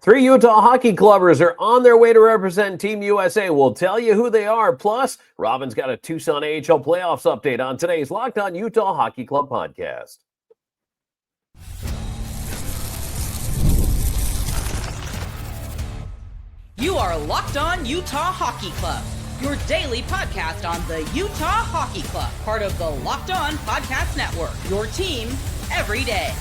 Three Utah hockey clubbers are on their way to represent Team USA. We'll tell you who they are. Plus, Robyn's got a Tucson AHL playoffs update on today's Locked On Utah Hockey Club podcast. You are Locked On Utah Hockey Club, your daily podcast on the Utah Hockey Club, part of the Locked On Podcast Network, your team every day.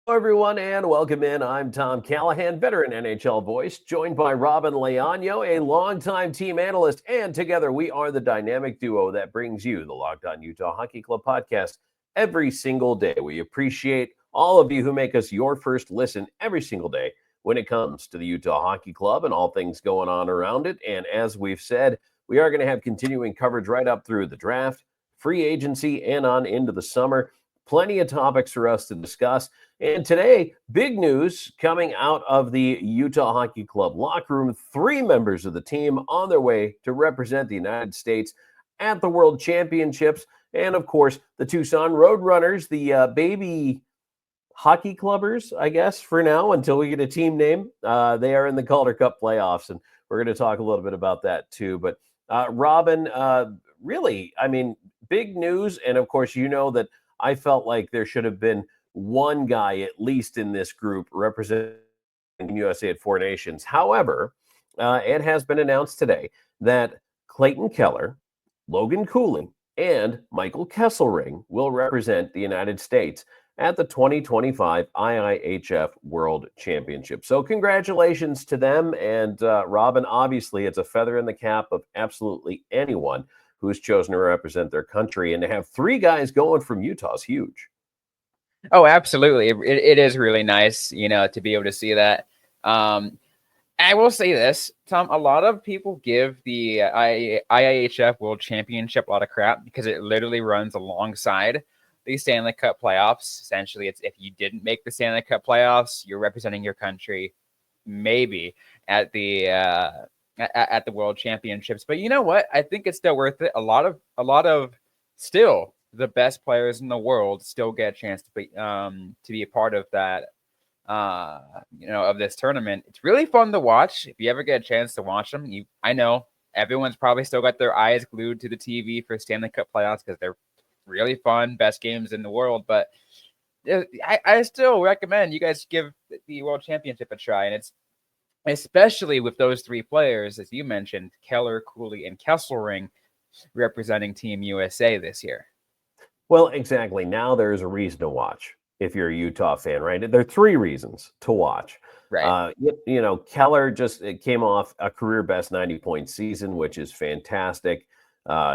Hello, everyone, and welcome in. I'm Tom Callahan, veteran NHL voice, joined by Robyn Leaño, a longtime team analyst, and together we are the dynamic duo that brings you the Locked On Utah Hockey Club podcast every single day. We appreciate all of you who make us your first listen every single day when it comes to the Utah Hockey Club and all things going on around it. And as we've said, we are going to have continuing coverage right up through the draft, free agency, and on into the summer. Plenty of topics for us to discuss. And today, big news coming out of the Utah Hockey Club locker room. 3 members of the team on their way to represent the United States at the World Championships. And of course, the Tucson Roadrunners, the baby hockey clubbers, I guess, for now, until we get a team name. They are in the Calder Cup playoffs, and we're going to talk a little bit about that too. But Robyn, really, I mean, big news. And of course, you know that I felt like there should have been one guy at least in this group representing USA at Four Nations. However, it has been announced today that Clayton Keller, Logan Cooley, and Michael Kesselring will represent the United States at the 2025 IIHF World Championship. So congratulations to them. And Robyn, obviously, it's a feather in the cap of absolutely anyone who's chosen to represent their country. And to have 3 guys going from Utah is huge. Oh, absolutely. It is really nice, to be able to see that. I will say this, Tom, a lot of people give the IIHF World Championship a lot of crap because it literally runs alongside the Stanley Cup playoffs. Essentially, it's if you didn't make the Stanley Cup playoffs, you're representing your country maybe at the World Championships. But you know what? I think it's still worth it. A lot of still the best players in the world still get a chance to be a part of that. Of this tournament. It's really fun to watch. If you ever get a chance to watch them, I know everyone's probably still got their eyes glued to the TV for Stanley Cup playoffs because they're really fun, best games in the world. But I still recommend you guys give the World Championship a try. And it's especially with those 3 players, as you mentioned, Keller, Cooley, and Kesselring representing Team USA this year. Well, exactly. Now there's a reason to watch if you're a Utah fan, right? There are 3 reasons to watch. Right. Keller just came off a career best 90-point season, which is fantastic.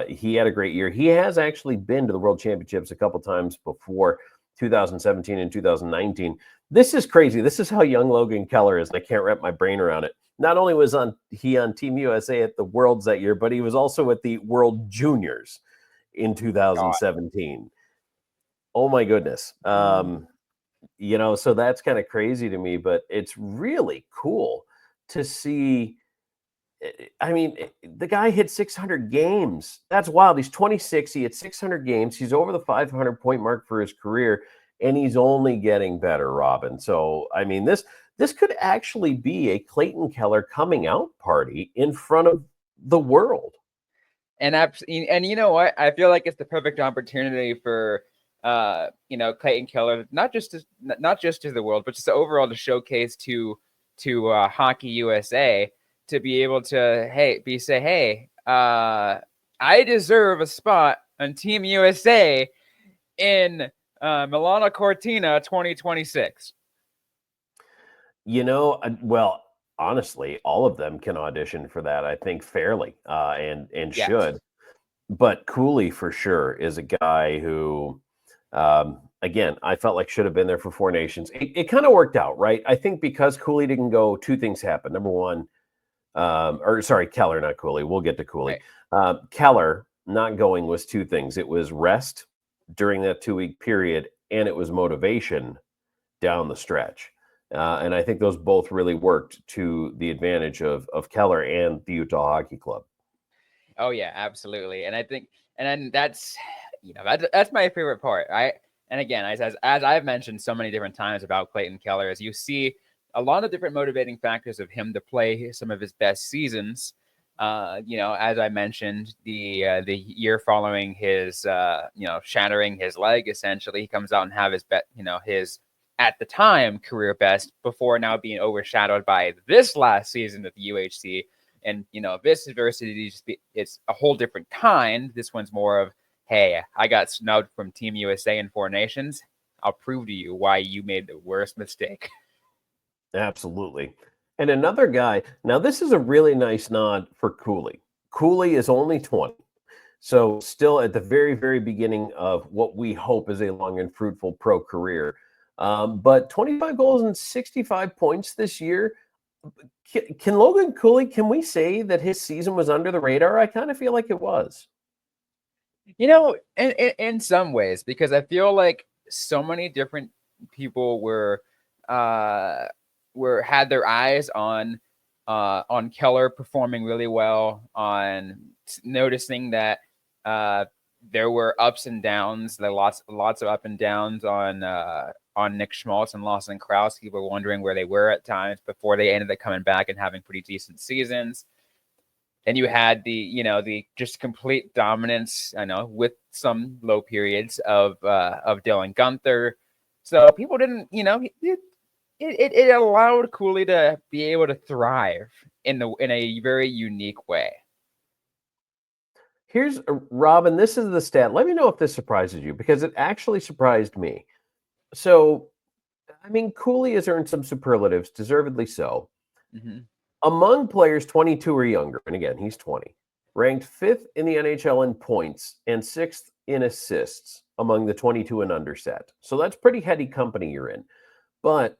He had a great year. He has actually been to the World Championships a couple times before, 2017 and 2019. This is crazy. This is how young Logan Keller is, and I can't wrap my brain around it. Not only was he on Team USA at the Worlds that year, but he was also at the World Juniors in 2017. Oh my goodness. So that's kind of crazy to me, but it's really cool to see. I mean, the guy hit 600 games. That's wild. He's 26. He hit 600 games. He's over the 500-point mark for his career, and he's only getting better, Robyn. So, I mean, this could actually be a Clayton Keller coming out party in front of the world. And you know what? I feel like it's the perfect opportunity for Clayton Keller, not just to the world, but just overall to showcase to Hockey USA to be able to I deserve a spot on Team USA in Milano Cortina 2026. Well, honestly, all of them can audition for that, I think, fairly, and yes, should. But Cooley for sure is a guy who, again, I felt like should have been there for Four Nations. It kind of worked out, right? I think because Cooley didn't go, 2 things happened. Number one, Keller, not Cooley. We'll get to Cooley. Right. Keller not going was 2 things. It was rest during that 2-week period, and it was motivation down the stretch. And I think those both really worked to the advantage of Keller and the Utah Hockey Club. Oh yeah, absolutely. And I think, and then that's my favorite part. And again, as I've mentioned so many different times about Clayton Keller, as you see a lot of different motivating factors of him to play some of his best seasons. As I mentioned, the year following his shattering his leg, essentially, he comes out and have his at the time career best before now being overshadowed by this last season at the UHC. And this adversity it's a whole different kind. This one's more of, hey, I got snubbed from Team USA in 4 Nations. I'll prove to you why you made the worst mistake. Absolutely. And another guy, now this is a really nice nod for Cooley. Cooley is only 20. So still at the very, very beginning of what we hope is a long and fruitful pro career. But 25 goals and 65 points this year. Can Logan Cooley, can we say that his season was under the radar? I kind of feel like it was. In some ways, because I feel like so many different people were had their eyes on Keller performing really well, on noticing that there were ups and downs, lots of up and downs on Nick Schmaltz and Lawson Krause. People were wondering where they were at times before they ended up coming back and having pretty decent seasons. And you had the just complete dominance, I know, with some low periods of Dylan Gunther. So people didn't, it allowed Cooley to be able to thrive in a very unique way. Here's Robyn. This is the stat. Let me know if this surprises you, because it actually surprised me. So, I mean, Cooley has earned some superlatives, deservedly so. Mm-hmm. Among players 22 or younger, and again, he's 20, ranked 5th in the NHL in points and 6th in assists among the 22 and under set. So that's pretty heady company you're in. But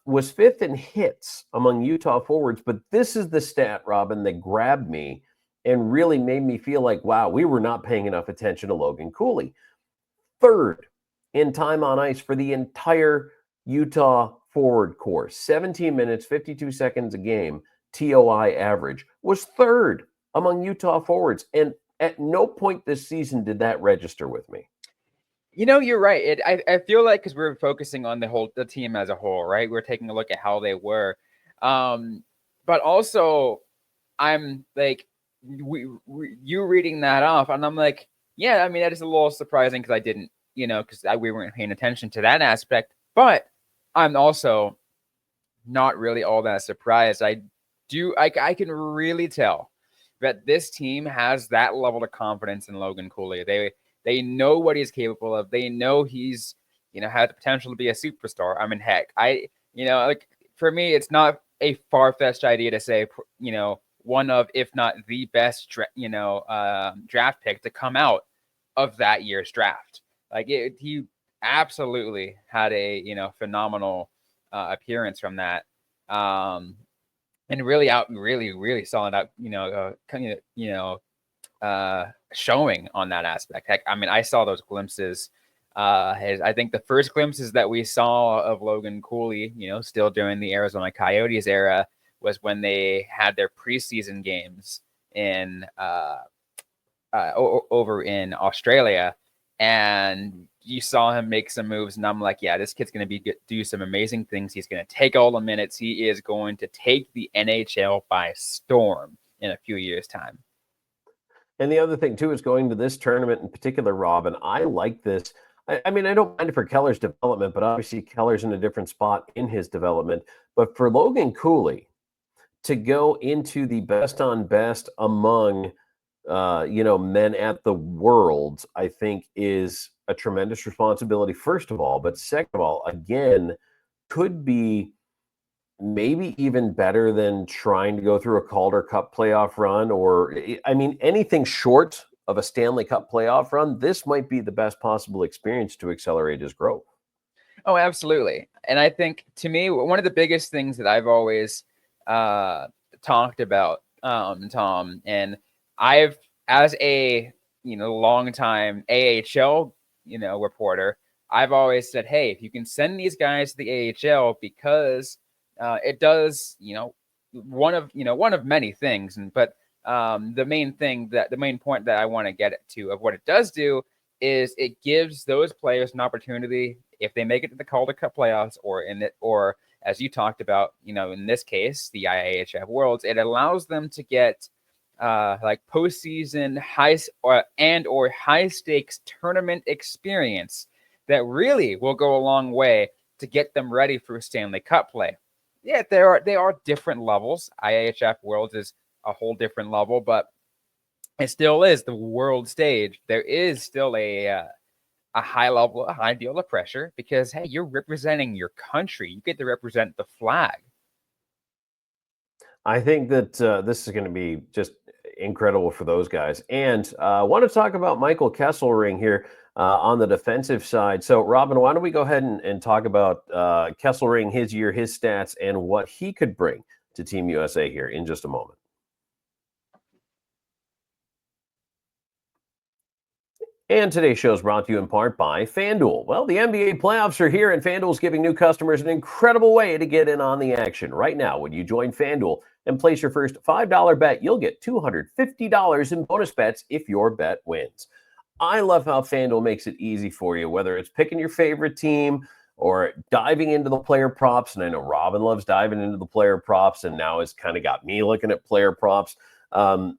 was 5th in hits among Utah forwards. But this is the stat, Robyn, that grabbed me and really made me feel like, wow, we were not paying enough attention to Logan Cooley. 3rd in time on ice for the entire Utah forward course. 17 minutes, 52 seconds a game, TOI average, was 3rd among Utah forwards. And at no point this season did that register with me. You're right. I feel like, because we're focusing on the team as a whole, right? We're taking a look at how they were. But also, I'm like, you reading that off, and I'm like, yeah, I mean, that is a little surprising, because I didn't, because we weren't paying attention to that aspect. But I'm also not really all that surprised. I can really tell that this team has that level of confidence in Logan Cooley. They know what he's capable of. They know he's, has the potential to be a superstar. I mean, heck, for me, it's not a far-fetched idea to say, one of, if not the best, draft pick to come out of that year's draft. Like, he absolutely had a, phenomenal appearance from that. And really solid out, showing on that aspect. Heck, I mean, I saw those glimpses. I think the first glimpses that we saw of Logan Cooley, still during the Arizona Coyotes era, was when they had their preseason games in over in Australia, and you saw him make some moves, and I'm like, yeah, this kid's going to do some amazing things. He's going to take all the minutes. He is going to take the NHL by storm in a few years' time. And the other thing, too, is going to this tournament in particular, Robyn, I like this. I mean, I don't mind it for Keller's development, but obviously Keller's in a different spot in his development. But for Logan Cooley to go into the best on best among, men at the Worlds, I think is a tremendous responsibility, first of all. But second of all, again, could be maybe even better than trying to go through a Calder Cup playoff run, or, I mean, anything short of a Stanley Cup playoff run. This might be the best possible experience to accelerate his growth. Oh, absolutely. And I think, to me, one of the biggest things that I've always talked about, Tom, and I've, as a longtime AHL reporter, I've always said, hey, if you can send these guys to the AHL, because it does, one of many things, but the main point that I want to get to of what it does do is it gives those players an opportunity if they make it to the Calder Cup playoffs or as you talked about, in this case, the IIHF Worlds, it allows them to get like postseason or high stakes tournament experience that really will go a long way to get them ready for Stanley Cup play. Yeah, they are different levels. IIHF Worlds is a whole different level, but it still is the world stage. There is still a high level, a high deal of pressure because, hey, you're representing your country. You get to represent the flag. I think that this is going to be just incredible for those guys. And I want to talk about Michael Kesselring here on the defensive side. So, Robyn, why don't we go ahead and talk about Kesselring, his year, his stats, and what he could bring to Team USA here in just a moment. And today's show is brought to you in part by FanDuel. Well, the NBA playoffs are here, and FanDuel is giving new customers an incredible way to get in on the action. Right now, when you join FanDuel and place your first $5 bet, you'll get $250 in bonus bets if your bet wins. I love how FanDuel makes it easy for you, whether it's picking your favorite team or diving into the player props. And I know Robyn loves diving into the player props, and now has kind of got me looking at player props,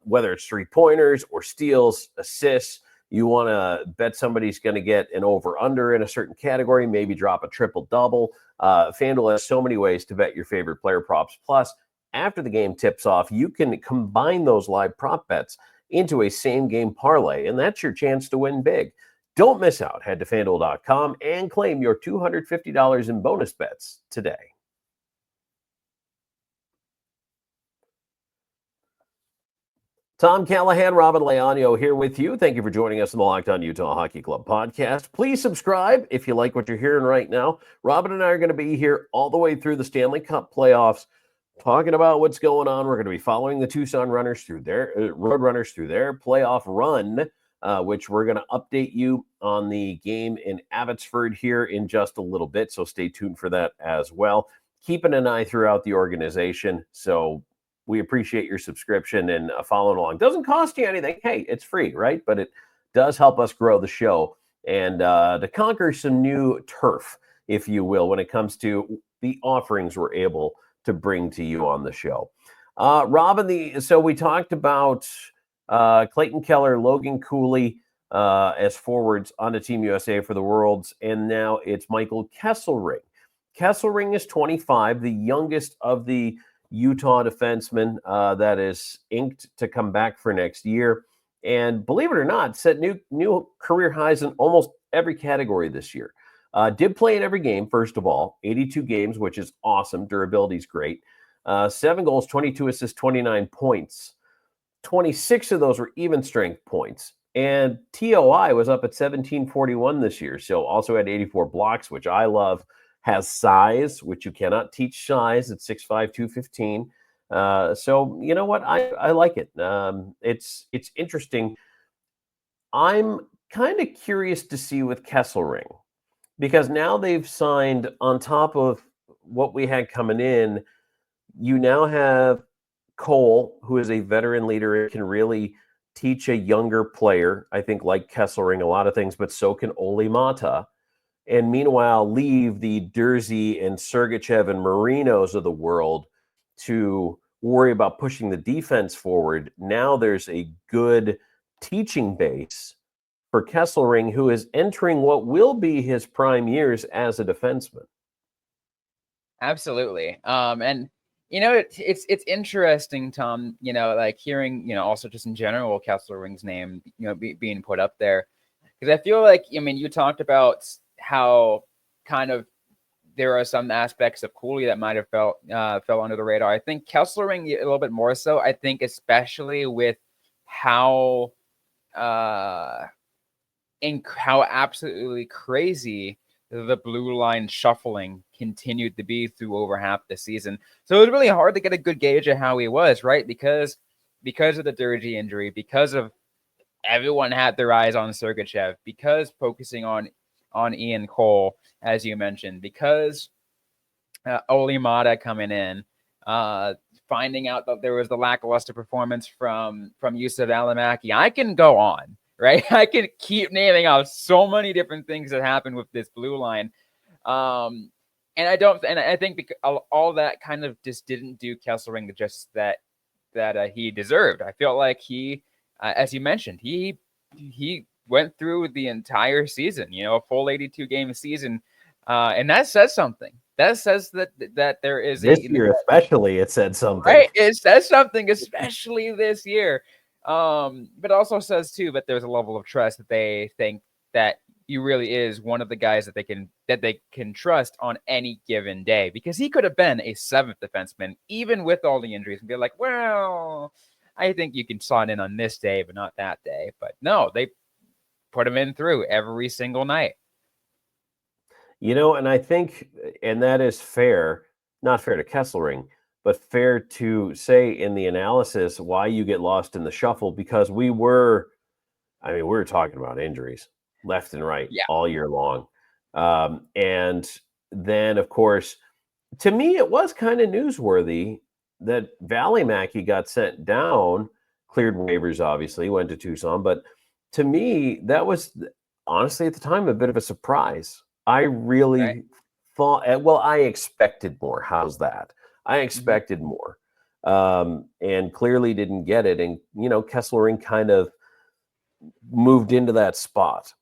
whether it's three-pointers or steals, assists. You want to bet somebody's going to get an over-under in a certain category, maybe drop a triple-double. FanDuel has so many ways to bet your favorite player props. Plus, after the game tips off, you can combine those live prop bets into a same-game parlay, and that's your chance to win big. Don't miss out. Head to FanDuel.com and claim your $250 in bonus bets today. Tom Callahan, Robyn Leaño here with you. Thank you for joining us in the Locked On Utah Hockey Club podcast. Please subscribe if you like what you're hearing right now. Robyn and I are going to be here all the way through the Stanley Cup playoffs, talking about what's going on. We're going to be following the Tucson Runners through their Roadrunners through their playoff run, which we're going to update you on the game in Abbotsford here in just a little bit. So stay tuned for that as well. Keeping an eye throughout the organization. So we appreciate your subscription and following along. Doesn't cost you anything. Hey, it's free, right? But it does help us grow the show and to conquer some new turf, if you will, when it comes to the offerings we're able to bring to you on the show. Robyn, so we talked about Clayton Keller, Logan Cooley as forwards on the Team USA for the Worlds, and now it's Michael Kesselring. Kesselring is 25, the youngest of the Utah defenseman that is inked to come back for next year. And believe it or not, set new career highs in almost every category this year. Did play in every game, first of all, 82 games, which is awesome. Durability is great. 7 goals, 22 assists, 29 points. 26 of those were even strength points. And TOI was up at 1741 this year. So also had 84 blocks, which I love. Has size, which you cannot teach size at 6'5", 215. So you know what? I like it. It's interesting. I'm kind of curious to see with Kesselring, because now they've signed on top of what we had coming in. You now have Cole, who is a veteran leader and can really teach a younger player, I think, like Kesselring, a lot of things, but so can Olli Maatta. And meanwhile, leave the Dursey and Sergachev and Marinos of the world to worry about pushing the defense forward. Now there's a good teaching base for Kesselring, who is entering what will be his prime years as a defenseman. Absolutely. And it's interesting, Tom, like hearing, also just in general, Kesselring's name, being put up there, because I feel like, you talked about how kind of there are some aspects of Cooley that might have fell under the radar. I think Kesselring a little bit more so. I think especially with how absolutely crazy the blue line shuffling continued to be through over half the season. So it was really hard to get a good gauge of how he was, right? Because of the Dursey injury, because of everyone had their eyes on Sergachev, because focusing on Ian Cole, as you mentioned, because Olli Maatta coming in, finding out that there was the lackluster performance from Yusuf Alamaki. I can go on, right? I can keep naming off so many different things that happen with this blue line. And I think because all that kind of just didn't do Kesselring the justice that he deserved. I feel like he, as you mentioned, he went through the entire season, a full 82 game season, and that says something. That says that there is this year, especially, it said something. Right, it says something, especially this year. But also says too that there's a level of trust that they think that he really is one of the guys that they can trust on any given day, because he could have been a 7th defenseman even with all the injuries and be like, well, I think you can slot in on this day but not that day. But no, they put him in through every single night. And I think, and that is fair, not fair to Kesselring, but fair to say in the analysis why you get lost in the shuffle, because we were talking about injuries left and right all year long. And then, of course, to me, it was kind of newsworthy that Valley Mackey got sent down, cleared waivers, obviously, went to Tucson. But to me, that was honestly at the time a bit of a surprise. I really thought, well, I expected more. How's that? I expected more, and clearly didn't get it. And, Kesselring kind of moved into that spot.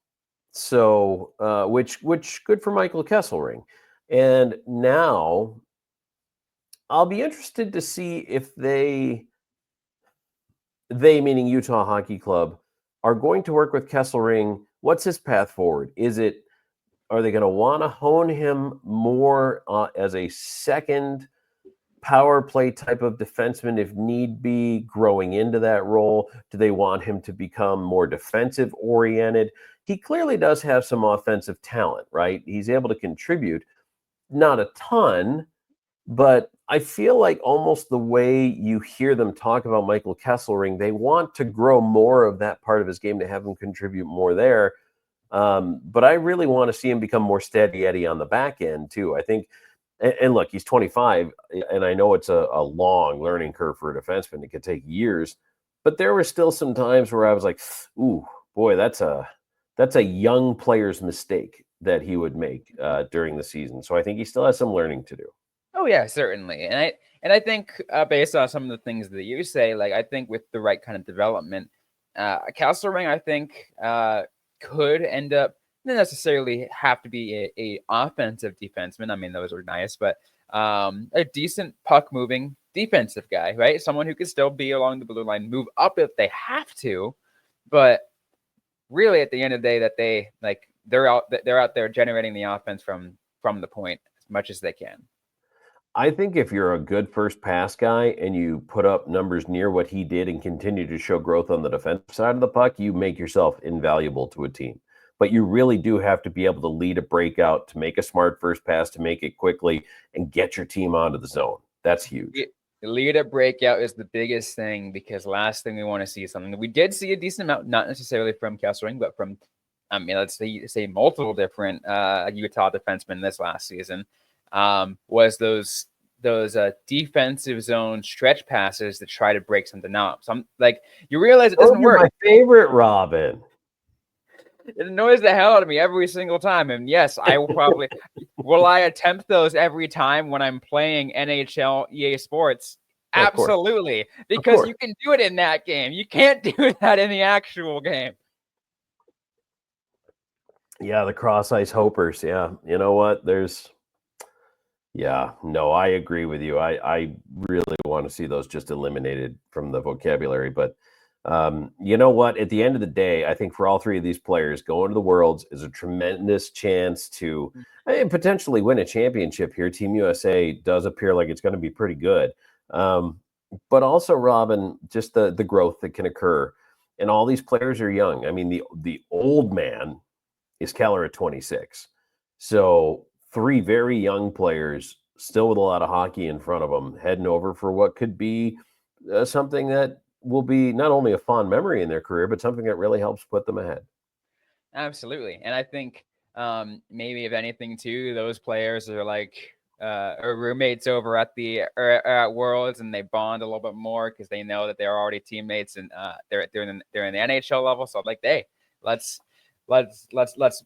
So, which good for Michael Kesselring. And now I'll be interested to see if they meaning Utah Hockey Club, are going to work with Kesselring. What's his path forward? Are they going to want to hone him more as a second power play type of defenseman if need be, growing into that role? Do they want him to become more defensive oriented? He clearly does have some offensive talent, right? He's able to contribute, not a ton, but I feel like almost the way you hear them talk about Michael Kesselring, they want to grow more of that part of his game to have him contribute more there. But I really want to see him become more steady Eddie on the back end too. I think, and look, he's 25, and I know it's a long learning curve for a defenseman. It could take years, but there were still some times where I was like, ooh, boy, that's a young player's mistake that he would make during the season. So I think he still has some learning to do. Oh yeah, certainly. And I think based on some of the things that you say, like I think with the right kind of development, Kesselring, I think could end up not necessarily have to be a offensive defenseman. I mean, those are nice, but a decent puck moving defensive guy, right? Someone who can still be along the blue line, move up if they have to, but really at the end of the day, that they're out there generating the offense from the point as much as they can. I think if you're a good first pass guy and you put up numbers near what he did and continue to show growth on the defensive side of the puck, you make yourself invaluable to a team. But you really do have to be able to lead a breakout, to make a smart first pass, to make it quickly and get your team onto the zone. That's huge. Lead a breakout is the biggest thing, because last thing we want to see is something that we did see a decent amount, not necessarily from Kesselring, but from, let's say multiple different Utah defensemen this last season. Was those defensive zone stretch passes that try to break something up. Some you realize it doesn't work. My favorite, Robyn. It annoys the hell out of me every single time. And yes, I will probably will I attempt those every time when I'm playing NHL EA Sports? Absolutely, because you can do it in that game. You can't do that in the actual game. Yeah, the cross ice hopers. Yeah, you know what? I agree with you. I really want to see those just eliminated from the vocabulary. But you know what? At the end of the day, I think for all three of these players, going to the Worlds is a tremendous chance to potentially win a championship here. Team USA does appear like it's going to be pretty good. But also, Robyn, just the growth that can occur. And all these players are young. I mean, the old man is Keller at 26. So 3 very young players still with a lot of hockey in front of them, heading over for what could be something that will be not only a fond memory in their career, but something that really helps put them ahead. Absolutely. And I think maybe if anything too, those players are like or roommates over at the at Worlds, and they bond a little bit more because they know that they're already teammates, and they're in the NHL level. So I'm like, hey, let's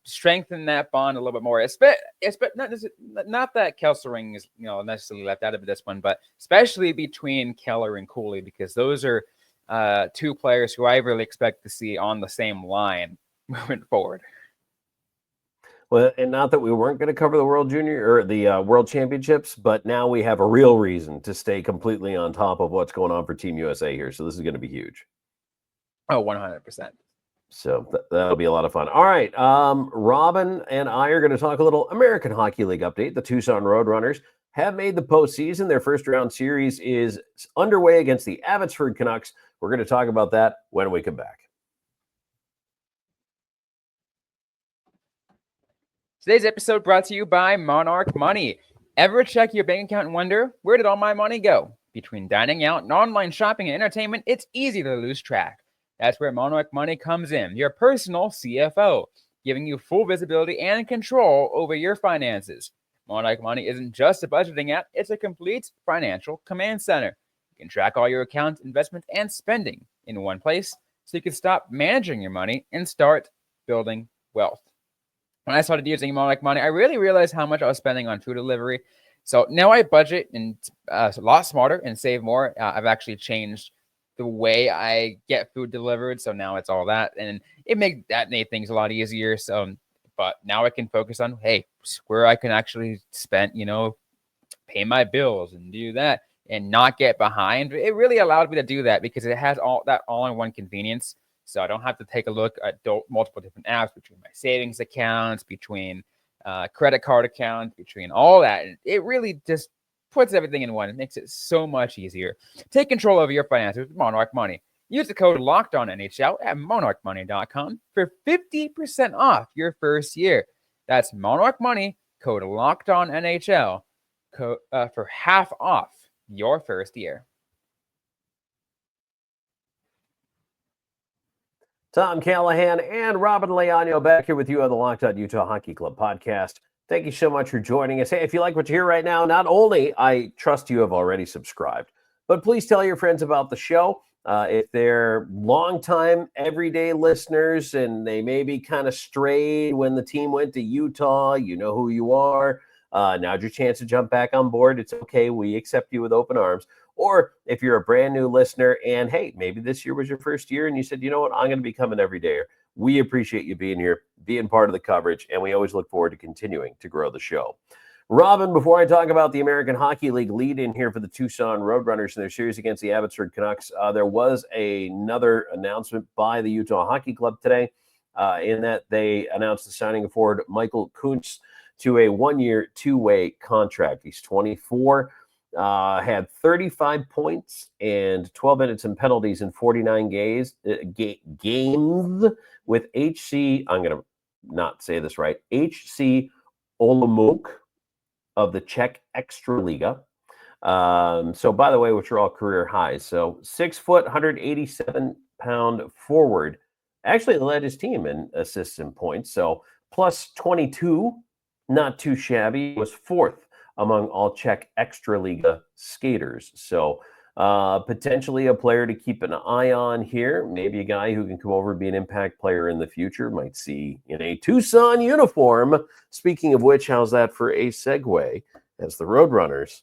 strengthen that bond a little bit more. It's not that Kesselring is necessarily left out of this one, but especially between Keller and Cooley, because those are two players who I really expect to see on the same line moving forward. Well, and not that we weren't going to cover the World Junior or the World Championships, but now we have a real reason to stay completely on top of what's going on for Team USA here. So this is going to be huge. Oh, 100%. So that'll be a lot of fun. All right. Robyn and I are going to talk a little American Hockey League update. The Tucson Roadrunners have made the postseason. Their first round series is underway against the Abbotsford Canucks. We're going to talk about that when we come back. Today's episode brought to you by Monarch Money. Ever check your bank account and wonder, where did all my money go? Between dining out and online shopping and entertainment, it's easy to lose track. That's where Monarch Money comes in, your personal CFO, giving you full visibility and control over your finances. Monarch Money isn't just a budgeting app, it's a complete financial command center. You can track all your accounts, investments, and spending in one place, so you can stop managing your money and start building wealth. When I started using Monarch Money, I really realized how much I was spending on food delivery. So now I budget and a lot smarter and save more. I've actually changed the way I get food delivered. So now it's all that, and it made things a lot easier. So, but now I can focus on, hey, where I can actually spend, pay my bills and do that and not get behind. It really allowed me to do that because it has all-in-one convenience. So I don't have to take a look at multiple different apps, between my savings accounts, between credit card accounts, between all that. It really just puts everything in one. It makes it so much easier. Take control of your finances with Monarch Money. Use the code LOCKEDONNHL at monarchmoney.com for 50% off your first year. That's Monarch Money, code LOCKEDONNHL for half off your first year. Tom Callahan and Robyn Leaño back here with you on the Locked On Utah Hockey Club podcast. Thank you so much for joining us. Hey, if you like what you hear right now, not only I trust you have already subscribed, but please tell your friends about the show. If they're longtime everyday listeners and they maybe kind of strayed when the team went to Utah, you know who you are. Now's your chance to jump back on board. It's okay. We accept you with open arms. Or if you're a brand new listener and, hey, maybe this year was your first year and you said, you know what, I'm going to become an everydayer. We appreciate you being here, being part of the coverage, and we always look forward to continuing to grow the show. Robyn, before I talk about the American Hockey League lead in here for the Tucson Roadrunners in their series against the Abbotsford Canucks, there was another announcement by the Utah Hockey Club today in that they announced the signing of forward Michael Kuntz to a one-year, two-way contract. He's 24, had 35 points and 12 minutes in penalties in 49 games with HC, I'm going to not say this right, HC Olomouc of the Czech Extraliga. So, by the way, which are all career highs. So, 6 foot, 187-pound forward actually led his team in assists and points. So, plus 22, not too shabby. He was fourth among all Czech Extraliga skaters. So, potentially a player to keep an eye on here. Maybe a guy who can come over and be an impact player in the future. Might see in a Tucson uniform. Speaking of which, how's that for a segue as the Roadrunners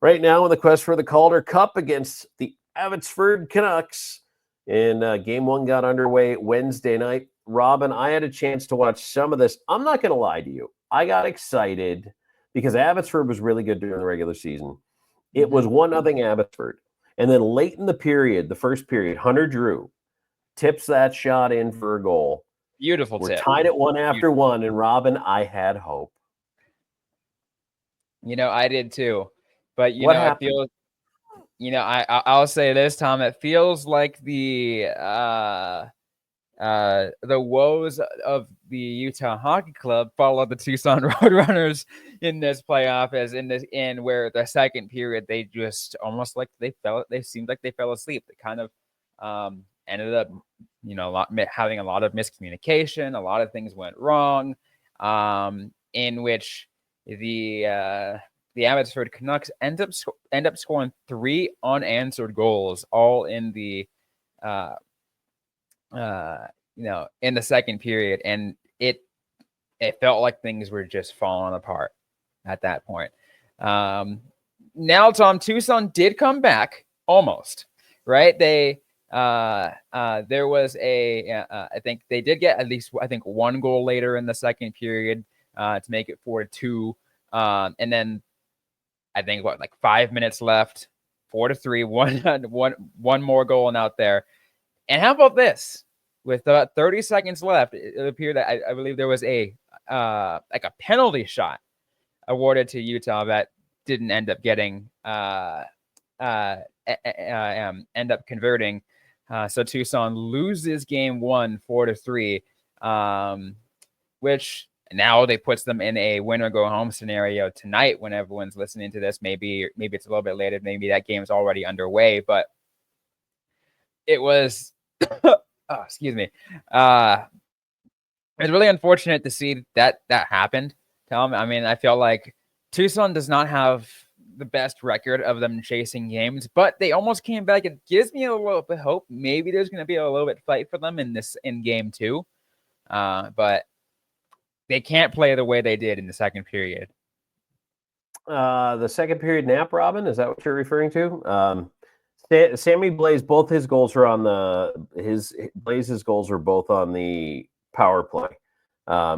right now in the quest for the Calder Cup against the Abbotsford Canucks. And game one got underway Wednesday night. Robyn, I had a chance to watch some of this. I'm not going to lie to you. I got excited because Abbotsford was really good during the regular season. It was 1-0 Abbotsford. And then late in the period, the first period, Hunter Drew tips that shot in for a goal. Beautiful We're tip. tied at 1-1. And Robyn, I had hope. I did too. But, What I happened? feel, I'll say this, Tom, it feels like the woes of the Utah Hockey Club followed the Tucson Roadrunners in this playoff, as in where the second period they just almost like they seemed like they fell asleep. They kind of ended up having a lot of miscommunication. A lot of things went wrong, in which the the Abbotsford Canucks end up scoring 3 unanswered goals, all in the in the second period, and it felt like things were just falling apart at that point. Now, Tom, Tucson did come back almost, right? There was I think they did get at least, I think, 1 goal later in the second period to make it 4-2. And then I think like 5 minutes left, 4-3, one more goal out there. And how about this? With about 30 seconds left, it appeared that I believe there was a like a penalty shot awarded to Utah that didn't end up getting end up converting. So Tucson loses game 1 4-3, which now they puts them in a win or go home scenario tonight when everyone's listening to this. Maybe it's a little bit later. Maybe that game is already underway, but it was excuse me. It's really unfortunate to see that happened, Tom. I mean, I feel like Tucson does not have the best record of them chasing games, but they almost came back. It gives me a little bit of hope. Maybe there's going to be a little bit fight for them in game 2. But they can't play the way they did in the second period. The second period nap, Robyn, is that what you're referring to? Sammy Blaze, both his goals are on Blaze's goals are both on the power play.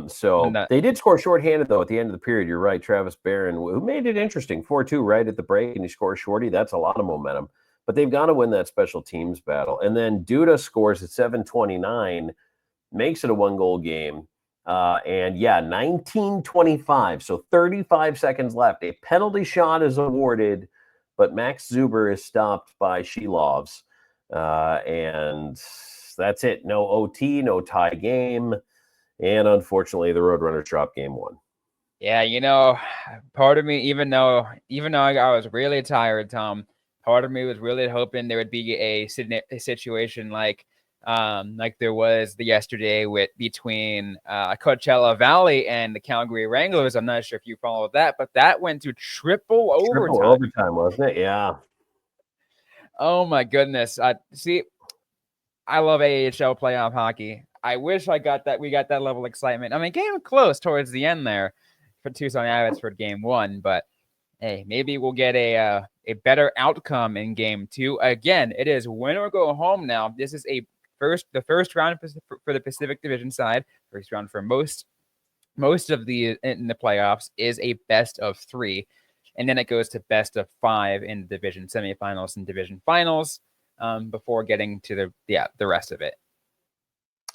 So they did score shorthanded though at the end of the period. You're right, Travis Barron, who made it interesting, 4-2 right at the break, and he scores shorty. That's a lot of momentum. But they've got to win that special teams battle. And then Duda scores at 7:29, makes it a 1-goal game. And 19:25, so 35 seconds left. A penalty shot is awarded, but Max Zuber is stopped by Shilovs. And that's it. No OT, no tie game. And unfortunately, the Roadrunners dropped game 1. Yeah, part of me, even though I was really tired, Tom, part of me was really hoping there would be a situation like there was yesterday between Coachella Valley and the Calgary Wranglers. I'm not sure if you followed that, but that went to triple overtime, wasn't it? Yeah. Oh my goodness. I love AHL playoff hockey. I wish we got that level of excitement. I mean, game close towards the end there for Tucson Abbotsford game 1, but hey, maybe we'll get a better outcome in game 2. Again, it is win or go home now. This is the first round for the Pacific Division side. First round for most of in the playoffs is a best of 3, and then it goes to best of 5 in the division semifinals and division finals before getting to the rest of it.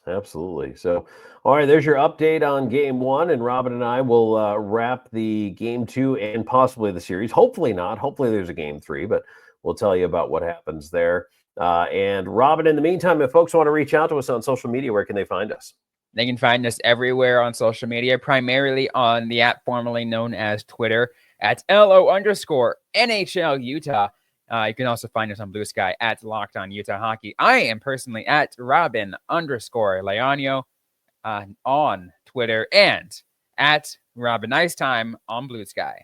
Absolutely. So, all right, there's your update on game 1, and Robyn and I will wrap the game 2 and possibly the series. Hopefully not. Hopefully there's a game 3, but we'll tell you about what happens there. And Robyn, in the meantime, if folks want to reach out to us on social media, where can they find us? They can find us everywhere on social media, primarily on the app formerly known as Twitter at LO_NHL Utah. You can also find us on Blue Sky at Locked On Utah Hockey. I am personally at Robyn_Leaño on Twitter and at Robyn Ice Time on Blue Sky.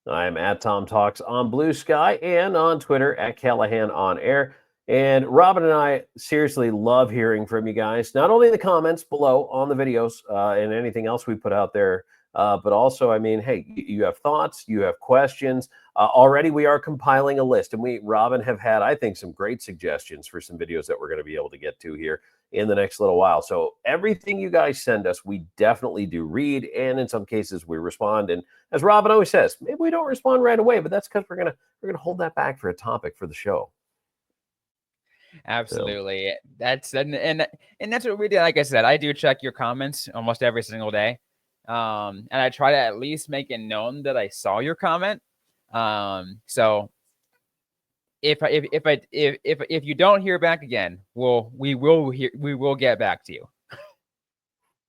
I'm at Tom Talks on Blue Sky and on Twitter at Callahan on Air. And Robyn and I seriously love hearing from you guys, not only in the comments below on the videos and anything else we put out there, but also, I mean, hey, you have thoughts, you have questions. Already we are compiling a list, and Robyn, have had, I think, some great suggestions for some videos that we're going to be able to get to here in the next little while. So everything you guys send us, we definitely do read, and in some cases we respond. And as Robyn always says, maybe we don't respond right away, but that's because we're gonna hold that back for a topic for the show. Absolutely. So. That's what we do. Like I said, I do check your comments almost every single day. And I try to at least make it known that I saw your comment. So if you don't hear back again, we will get back to you.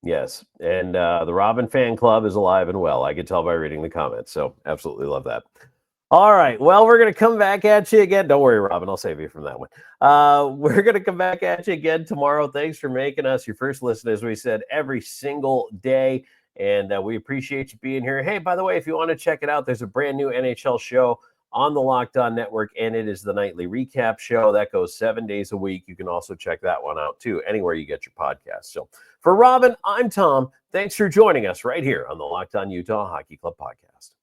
Yes. And the Robyn fan club is alive and well. I could tell by reading the comments. So absolutely love that. All right. Well, we're going to come back at you again. Don't worry, Robyn. I'll save you from that one. We're going to come back at you again tomorrow. Thanks for making us your first listen, as we said, every single day. And we appreciate you being here. Hey, by the way, if you want to check it out, there's a brand new NHL show on the Locked On Network, and it is the nightly recap show that goes 7 days a week. You can also check that one out too, anywhere you get your podcast. So for Robyn, I'm Tom. Thanks for joining us right here on the Locked On Utah Hockey Club podcast.